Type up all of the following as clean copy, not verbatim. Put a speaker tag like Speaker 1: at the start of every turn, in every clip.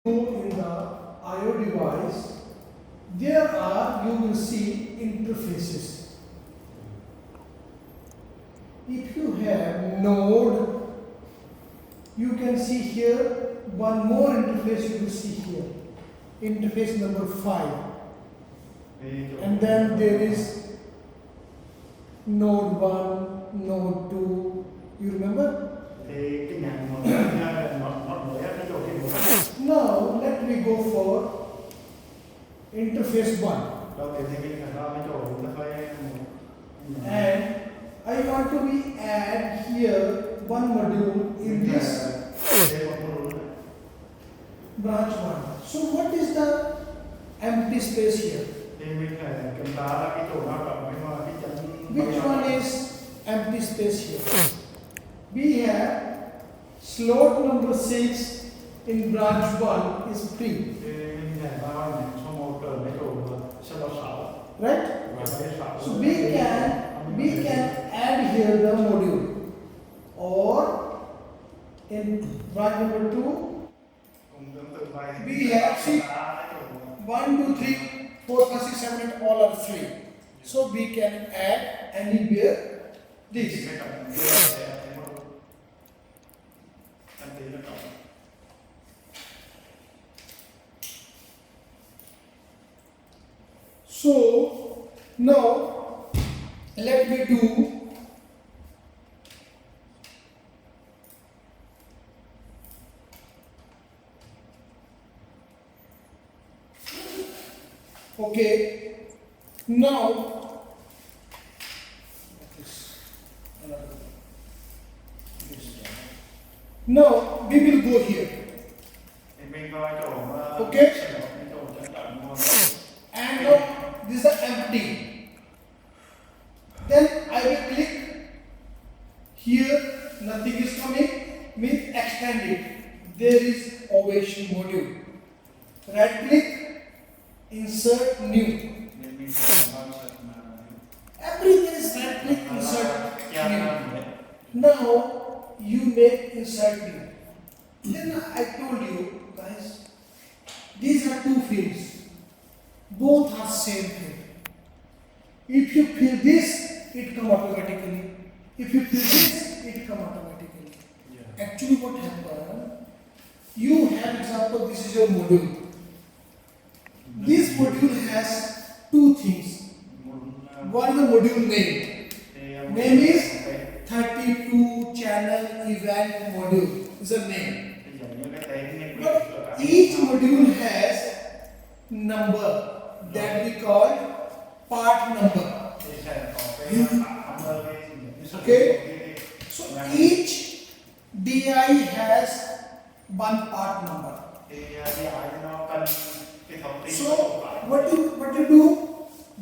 Speaker 1: In the I/O device, there are, you will see, interfaces. If you have node, you can see here one more interface you will see here. Interface number 5. And then there is node 1, node 2. You remember? Now let me go for interface 1. And I want to be add here one module in this branch 1. So what is the empty space here? Which one is empty space here? We have slot number 6 in branch 1 is free. Right? So we can add here the module, or in branch number 2 we have, see, 1, 2, 3, 4, 5, 6, 7, 8 all are free. So we can add anywhere this. So now let me do okay. Now now we will go here. Okay. And now this is empty. Then I will click here, nothing is coming, means extend it. There is ovation module. Right click, insert new. Everything is right click, insert new. Now you make insert new. Then I told you guys, these are two fields. Both are same thing. If you fill this, it come automatically. If you fill this, it come automatically. Yeah. Actually what happened, you have example, this is your module. This module has two things. One is the module name. Name is 32 channel event module is a name. But each module has number that we call part number. Okay. So each DI has one part number. So what you do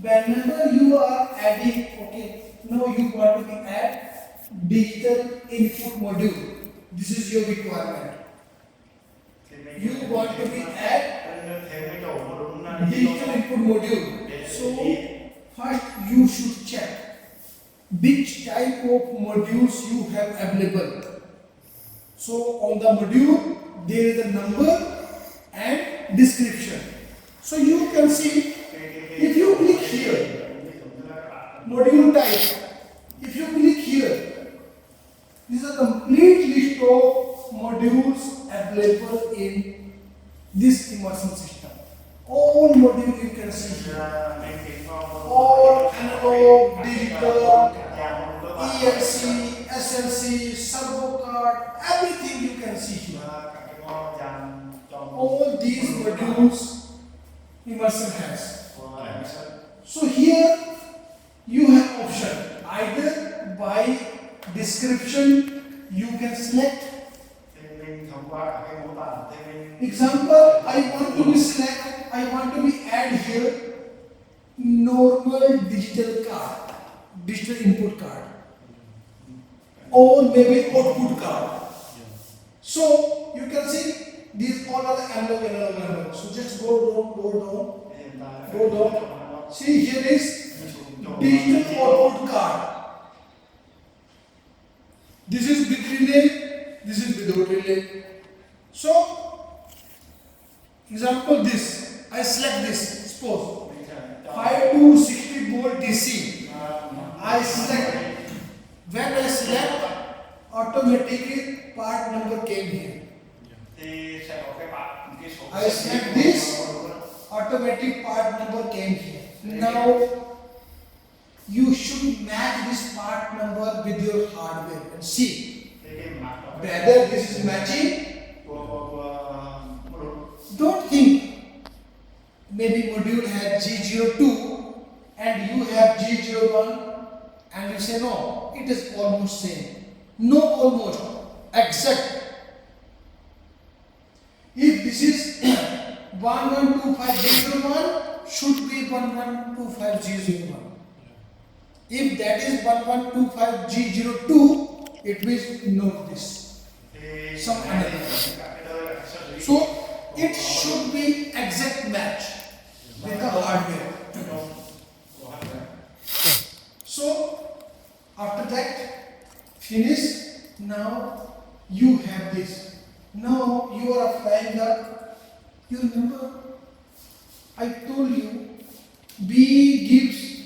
Speaker 1: whenever you are adding, okay, now you want to add digital input module. This is your requirement. You want to be add digital input module. So first you should check which type of modules you have available. So on the module there is a number and description. So you can see, if you click here, module type, if you click here, this is a complete list of modules available in this immersion system. All modules you can see here. All analog, digital, ELC, SLC, servo card, everything you can see here. All these modules immersion has. So here you have option. Either by description you can select. Example, I want to be select, I want to be add here normal digital card, digital input card, or maybe output card. So you can see these all are the analog. So just go down. See, here is digital output card. This is with relay, this is without relay. So Example this. I select this. Suppose 5 to 60 volt DC. I select. When I select, automatically part number came here. I select this. Automatic part number came here. Now you should match this part number with your hardware and see whether this is matching. Don't think maybe module has G02 and you have G01 and you say no, it is almost same. No, almost exact. If this is 1125G01 should be 1125G01. If that is 1125G02, it means no this. Some another. So it should be exact match with the hardware. So after that, finish. Now you have this. Now you are applying the. You remember? I told you B gives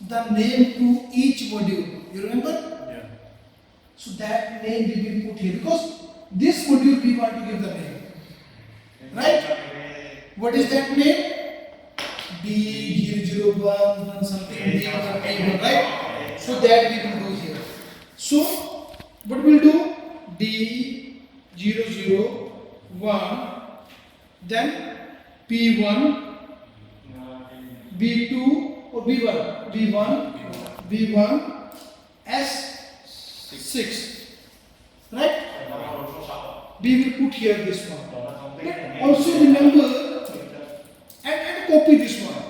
Speaker 1: the name to each module. You remember?
Speaker 2: Yeah.
Speaker 1: So that name will be put here because this module we want to give the name. Right? What is that name? D001 something D1, right? So that we will do here. So what we'll do? D001, then P1, B2 or B1, B1, S6, right? We will put here this one. But also remember and copy this one.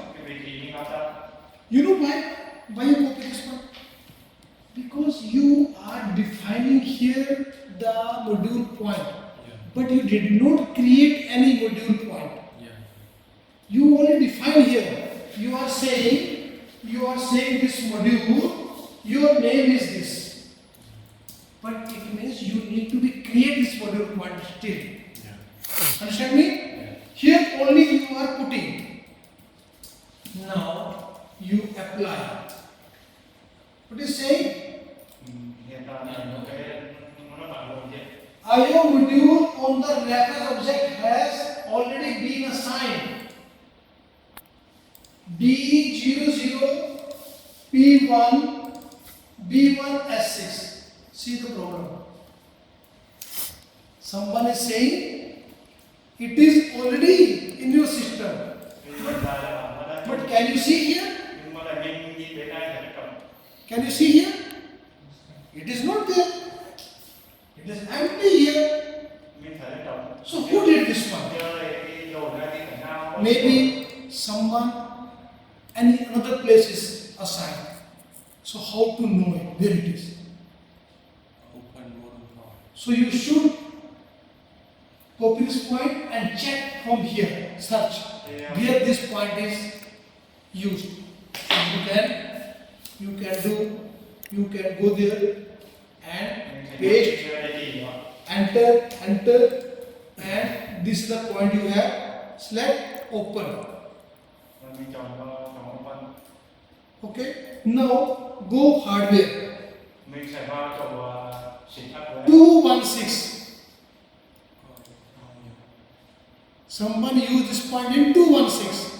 Speaker 1: You know why? Why you copy this one? Because you are defining here the module point, but you did not create any module point. You only define here. You are saying this module, your name is this. But it means you need to be create this module point still. Understand me? Here only you are putting. Now you apply. What is saying? IO module on the reference object has already been assigned. D00 P1 B1 S6. See the problem. Someone is saying it is already in your system. But can you see here? Can you see here? It is not there. It is empty here. So who did this one? Maybe someone, another place is assigned. So how to know it, where it is? So you should copy this point and check from here, search where this point is used. You can go there and paste, enter, and this is the point you have. Select open. Okay. Now go hardware. 216. Someone use this point in 216.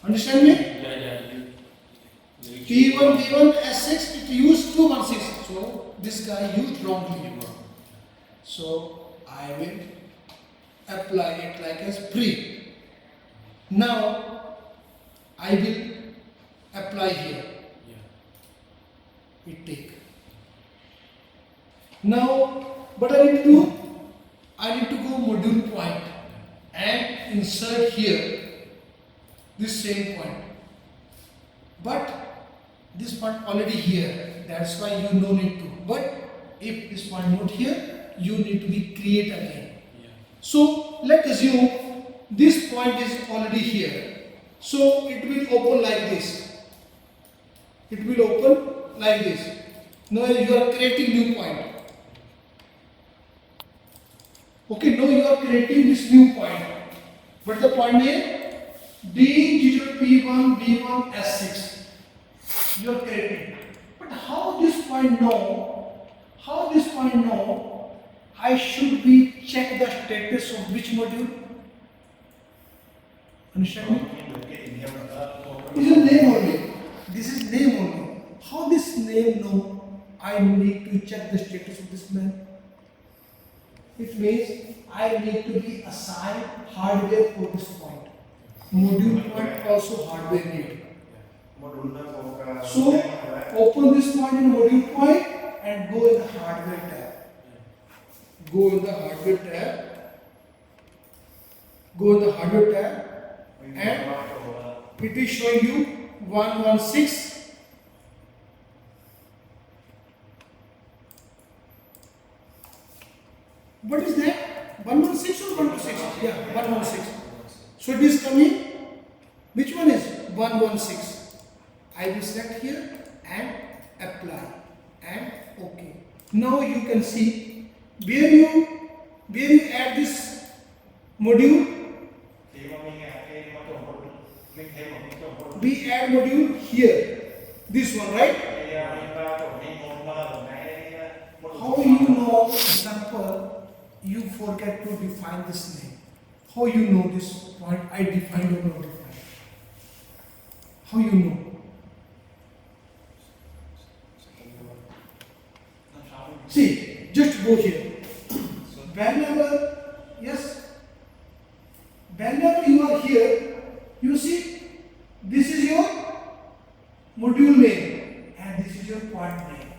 Speaker 1: Understand me? P1 S6 it used 216. So this guy used wrongly. So I will apply it like as pre. Now I will apply here. It take. Now what I need to do? I need to go module point and insert here this same point. But this point already here. That's why you no need to. But if this point not here, you need to be create again. So let's assume this point is already here. So it will open like this. It will open like this. Now you are creating new point. Okay, now you are creating this new point. What is the point name? D0 P1 B1 S6. You are creating. But how this point know? How this point know? I should be check the status of which module? Understand me? This is name only. This is name only. How this name know? I need to check the status of this man. It means I need to be assigned hardware for this point. Module point also hardware need. So open this point in module point and go in the hardware tab. Go in the hardware tab. Go in the hardware tab and it is showing you 116. What is that? 116 or 126? Yeah, 116. So it is coming. Which one is 116? I will select here and apply and OK. Now you can see where you add this module. We add module here. This one, right? How you know? Example, you forget to define this name. How you know this point? I defined or not defined? How you know? See, just go here. Whenever, yes, whenever you are here, you see, this is your module name and this is your point name.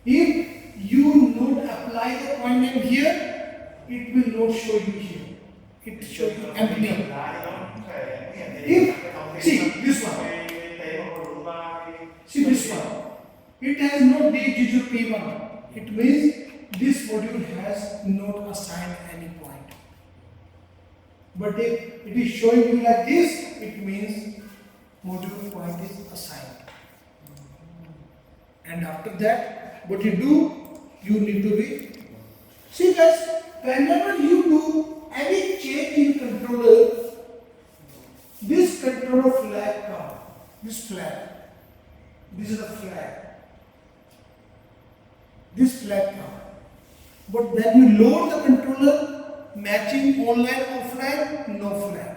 Speaker 1: If you not apply the point name here, it will not show you here. It will show you empty. If, see this one, see this one, it has no D0 P1. It means this module has not assigned any point. But if it is showing you like this, it means module point is assigned. And after that, what you do, you need to be. See guys, whenever you do any change in controller, this controller flag comes. This flag. This is a flag. This flag comes. But then you load the controller, matching online offline, no flag.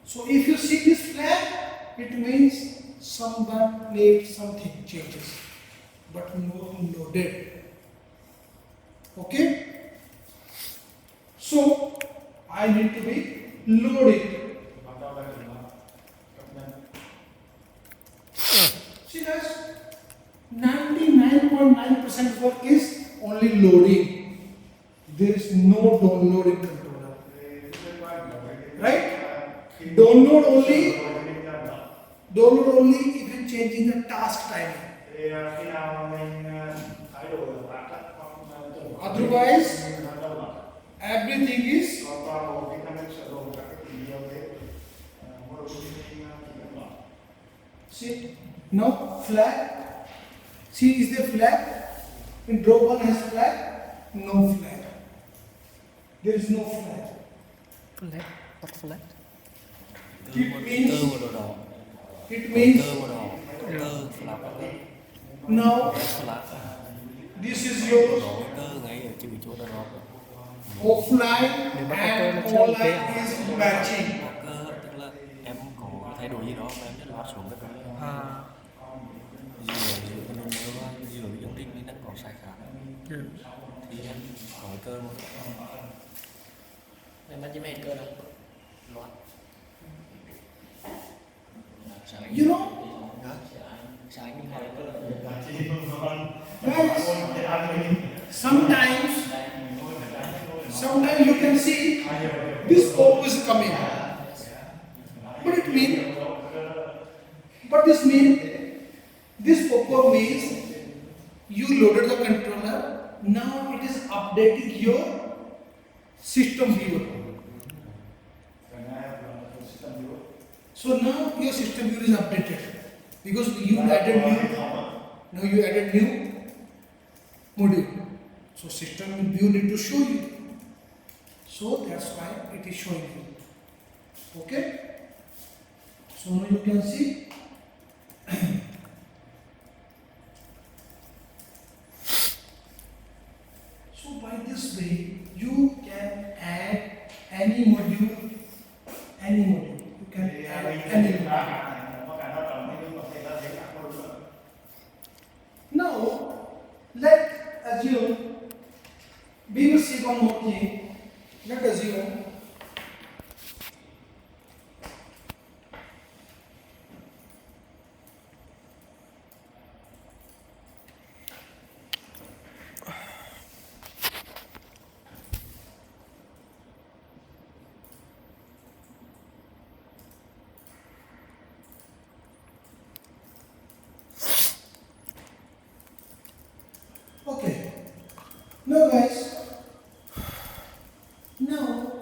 Speaker 1: So if you see this flag, it means someone made something changes, but no loaded. Okay? So I need to be loaded. See guys, 99.9% work is only loading. There is no downloading controller. Right? Download only if you changing the task timing. Otherwise, everything is. See, now flag. See, is there flag? In drop one has flag? No flag. There is no flag.
Speaker 2: Flat, what flat?
Speaker 1: It means now this is your offline and online is matching.
Speaker 3: Tức là em có thay đổi gì đó mà em nhấn loạt xuống cái
Speaker 2: À,
Speaker 3: ví dụ thông tin mình đang có sai khác thì em có cơ một
Speaker 2: nênมันจะไม่เห็นเกินหรอกร้อน
Speaker 1: You know,
Speaker 2: สายมีหอยก็เลย
Speaker 1: guys, sometimes you can see this O is coming. But this pop-up means you loaded the controller. Now it is updating your system viewer. So now your system viewer is updated because you added new. Now you added new. module. So system view need to show you. So that's why it is showing you. Okay. So now you can see. So by this way you can add any module. You can add any module. Now, let's assume, we will see one more thing. Let's assume okay. Now guys, now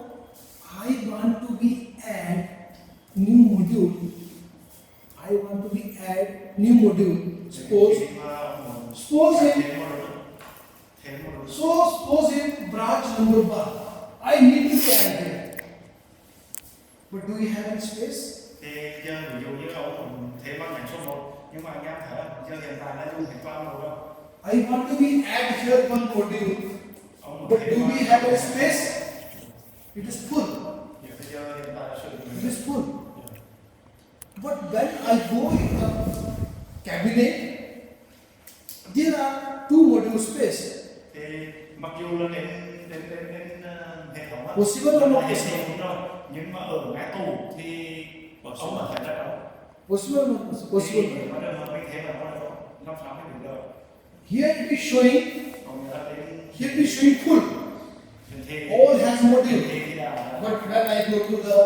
Speaker 1: I want to be add new module. Suppose in branch number 1, I need to add there. But do we have any space?
Speaker 4: Thì giờ ví dụ như ông thêm bằng nhánh số 1 nhưng mà anh em thấy giờ hiện tại đã dùng thành công rồi đâu.
Speaker 1: I want to be add here one module.
Speaker 4: Ông
Speaker 1: But do we have a space? It is full.
Speaker 4: giờ hiện tại đã sử dụng
Speaker 1: It is full. But when I go in the cabinet, there are two module space.
Speaker 4: thì mặc dù là đến hệ thống á,
Speaker 1: Possible or not
Speaker 4: hệ
Speaker 1: possible?
Speaker 4: thống rồi nhưng mà ở cái tủ thì ông là phải đặt đâu.
Speaker 1: Possible or not possible?
Speaker 4: Thì bắt đầu mà mình thêm là bắt đầu năm sáu mới được đâu.
Speaker 1: Here it is showing.
Speaker 4: Còn là đến
Speaker 1: Here it is showing full.
Speaker 4: thì
Speaker 1: All has module.
Speaker 4: thì là
Speaker 1: But when I go to the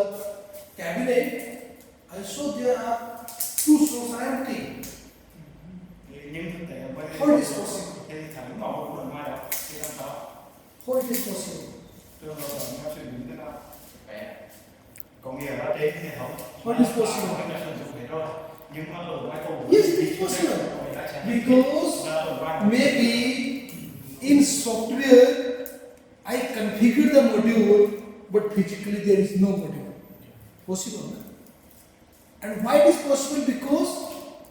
Speaker 1: cabinet, I saw there are two sources empty.
Speaker 4: nhưng thực tế với
Speaker 1: How it is possible?
Speaker 4: thì thẳng bỏ một phần ngoài đó thì làm sao?
Speaker 1: How it is possible?
Speaker 4: Trường hợp là nó sử dụng thế nào? Có nghĩa là trên hệ thống
Speaker 1: What is possible?
Speaker 4: mình đã sử dụng hết rồi nhưng mà ở ngoài tủ
Speaker 1: Yes, it is possible. Because maybe in software I configure the module, but physically there is no module. Possible. No? And why it is possible? Because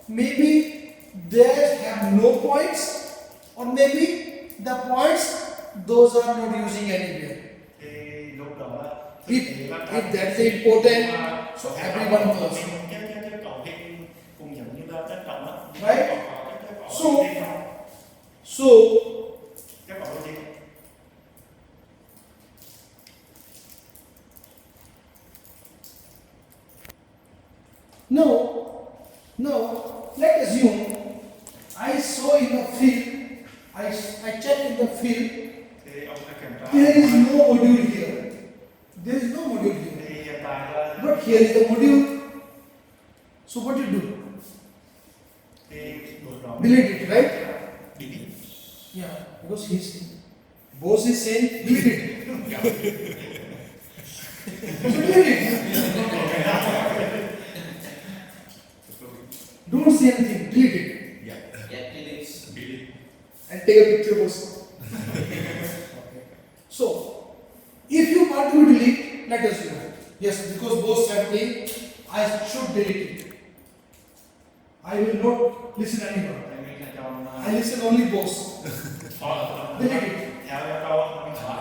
Speaker 1: maybe there have no points, or maybe the points those are not using anywhere.
Speaker 4: thì lúc đó là
Speaker 1: If that's important, so everyone knows.
Speaker 4: cái cấu hình cũng giống như là tất cả đó.
Speaker 1: Right? So
Speaker 4: cái cấu hình
Speaker 1: now let's assume I saw in the field, I checked in the field,
Speaker 4: thì ông phải kiểm tra
Speaker 1: there is no module here. There is no module here.
Speaker 4: thì hiện tại là
Speaker 1: But here is the module. So what you do?
Speaker 4: thì bước đó
Speaker 1: Delete it, right?
Speaker 3: Delete.
Speaker 1: Yeah, because boss is saying delete it. So delete it. Don't say anything, delete it.
Speaker 3: Delete.
Speaker 1: And take a picture also. So, if you want to delete, let us know. Yes, because boss said me, I should delete it. I will not listen anyone.
Speaker 4: mình là chọn
Speaker 1: I listen only boss. Delete it.
Speaker 4: theo yêu cầu mình xóa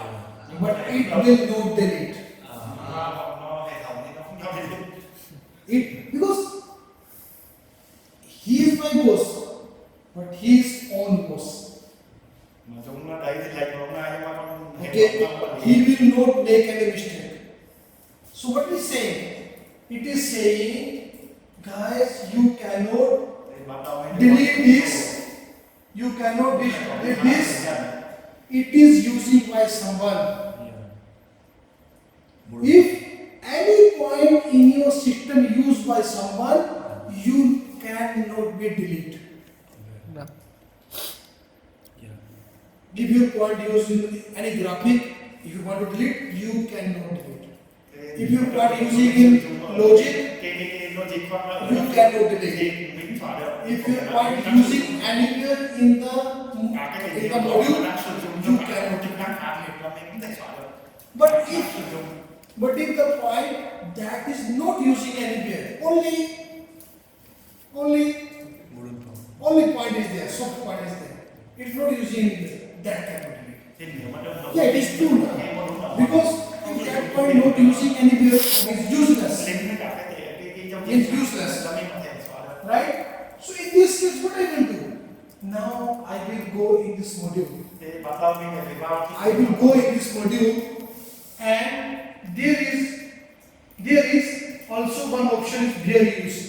Speaker 1: But it will not delete.
Speaker 4: nó hệ thống thì nó không cho delete.
Speaker 1: It because he is my boss, but he is own boss.
Speaker 4: Mà chúng nó đấy thì lệnh của ông này nhưng mà con
Speaker 1: Okay,
Speaker 4: hệ thống không
Speaker 1: he will not make any mistake. So what is saying? It is saying, guys, you cannot delete this. You cannot delete this. It is using by someone. If any point in your system used by someone, you cannot be deleted. If your point used in any graphic, if you want to delete, you cannot delete. If you point using in logic, you cannot delete. If you point using anywhere in the edit the module, you cannot But if the point that is not using any pair, only point is there, soft point is there. It's not using any pair, that cannot delete. Yeah, it is true now. Because if that point not using any pair, it's useless. It's useless. Right? So in this case, what I will do? Now I will go in this module. I will go in this module, and there is also one option is here use.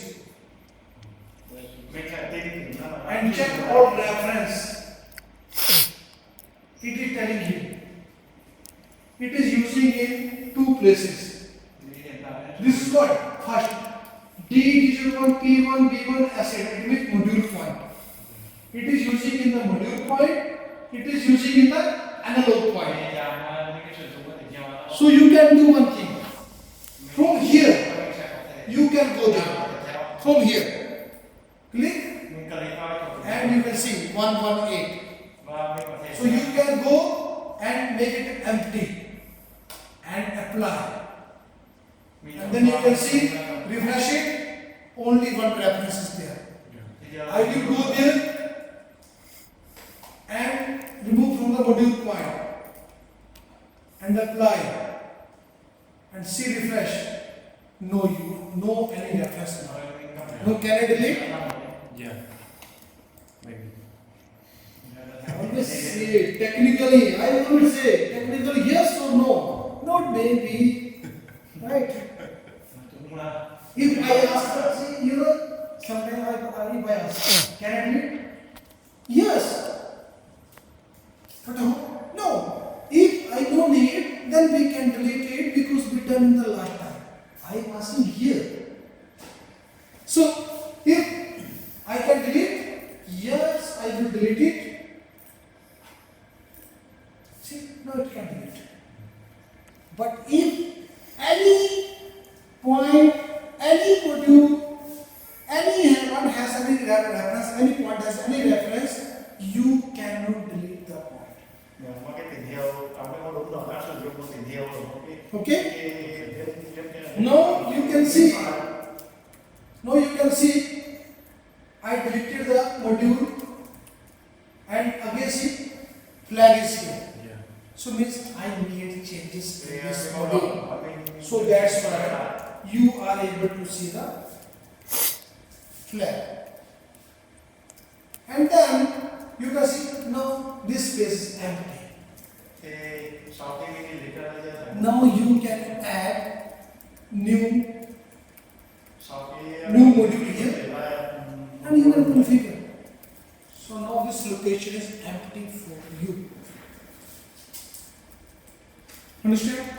Speaker 1: And check all reference. It is telling you. It is using in two places. This is what? First, D01, P1, B1 asset. It means module point. It is using in the module point. It is using in the analog point. So you can do one thing. From here, you can go there. From here, click, and you can see 118. So you can go and make it empty and apply. And then you can see, refresh it, only one reference is there. I will go there and remove from the module point and apply and see refresh. No any reference now. No, can I delete?
Speaker 3: Yeah. Maybe.
Speaker 1: I always say technically, I always say technically yes or no, not maybe, right? If I ask, see, sometimes if I ask, can I delete? Yes. But no. If I don't need, then we can delete it because we done in the last time. I am asking here. So if I can delete, yes, I will delete it. See, now it can delete. But if any point, any module, anyone has any reference, any point has any reference, you cannot delete the point. Okay? Now you can see. I deleted the module, and again see flag is here.
Speaker 3: Yeah.
Speaker 1: So means I made changes in this module. So that's why you are able to see the flag. And then you can see now this space is empty. Now you can add new module here and you can configure. So now this location is empty for you. Understand?